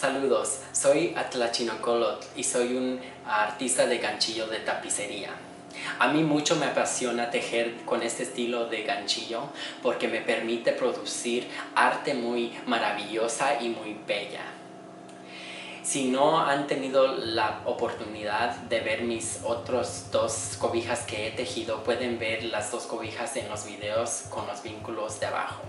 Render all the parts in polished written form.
Saludos, soy Atlachinocolot y soy un artista de ganchillo de tapicería. A mí mucho me apasiona tejer con este estilo de ganchillo porque me permite producir arte muy maravillosa y muy bella. Si no han tenido la oportunidad de ver mis otros dos cobijas que he tejido, pueden ver las dos cobijas en los videos con los vínculos de abajo.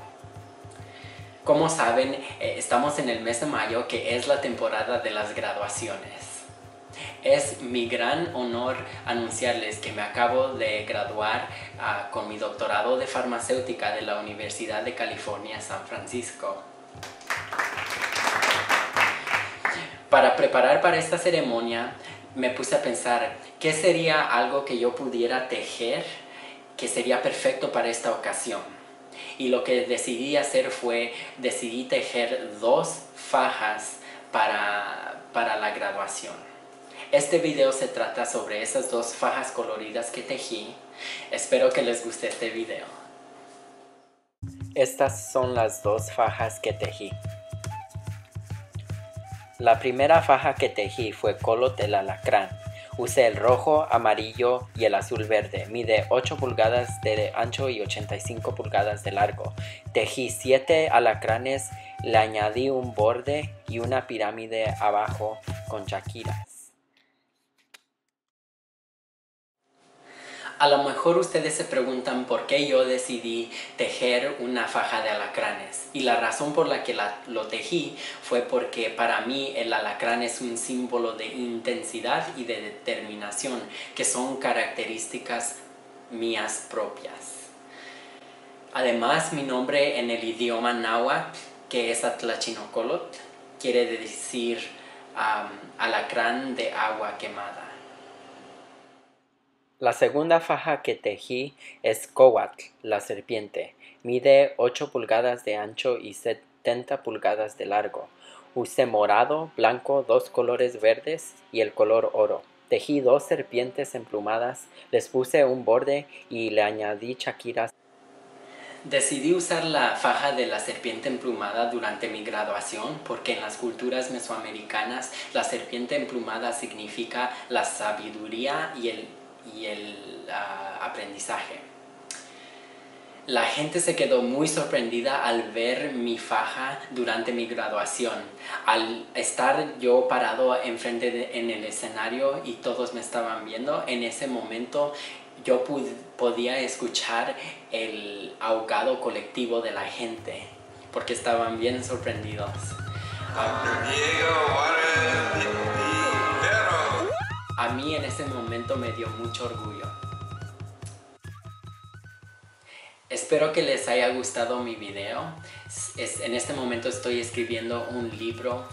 Como saben, estamos en el mes de mayo, que es la temporada de las graduaciones. Es mi gran honor anunciarles que me acabo de graduar con mi doctorado de farmacéutica de la Universidad de California, San Francisco. Para preparar para esta ceremonia, me puse a pensar qué sería algo que yo pudiera tejer que sería perfecto para esta ocasión. Y lo que decidí hacer fue, decidí tejer dos fajas para la graduación. Este video se trata sobre esas dos fajas coloridas que tejí. Espero que les guste este video. Estas son las dos fajas que tejí. La primera faja que tejí fue Colot del alacrán. Usé el rojo, amarillo y el azul verde. Mide 8 pulgadas de ancho y 85 pulgadas de largo. Tejí 7 alacranes, le añadí un borde y una pirámide abajo con chaquiras. A lo mejor ustedes se preguntan por qué yo decidí tejer una faja de alacranes. Y la razón por la que lo tejí fue porque para mí el alacrán es un símbolo de intensidad y de determinación, que son características mías propias. Además, mi nombre en el idioma náhuatl, que es Atlachinocolot, quiere decir alacrán de agua quemada. La segunda faja que tejí es Cowatl, la serpiente. Mide 8 pulgadas de ancho y 70 pulgadas de largo. Usé morado, blanco, dos colores verdes y el color oro. Tejí dos serpientes emplumadas, les puse un borde y le añadí chaquiras. Decidí usar la faja de la serpiente emplumada durante mi graduación porque en las culturas mesoamericanas la serpiente emplumada significa la sabiduría y el aprendizaje. La gente se quedó muy sorprendida al ver mi faja durante mi graduación. Al estar yo parado enfrente en el escenario y todos me estaban viendo, en ese momento yo podía escuchar el ahogado colectivo de la gente porque estaban bien sorprendidos. A mí en ese momento me dio mucho orgullo. Espero que les haya gustado mi video. En este momento estoy escribiendo un libro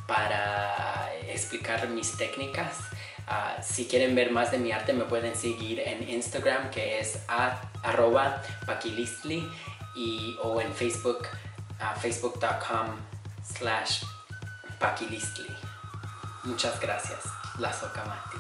para explicar mis técnicas. Si quieren ver más de mi arte me pueden seguir en Instagram, que es @paquilistli, o en Facebook, facebook.com/paquilistli. Muchas gracias. La Socamati.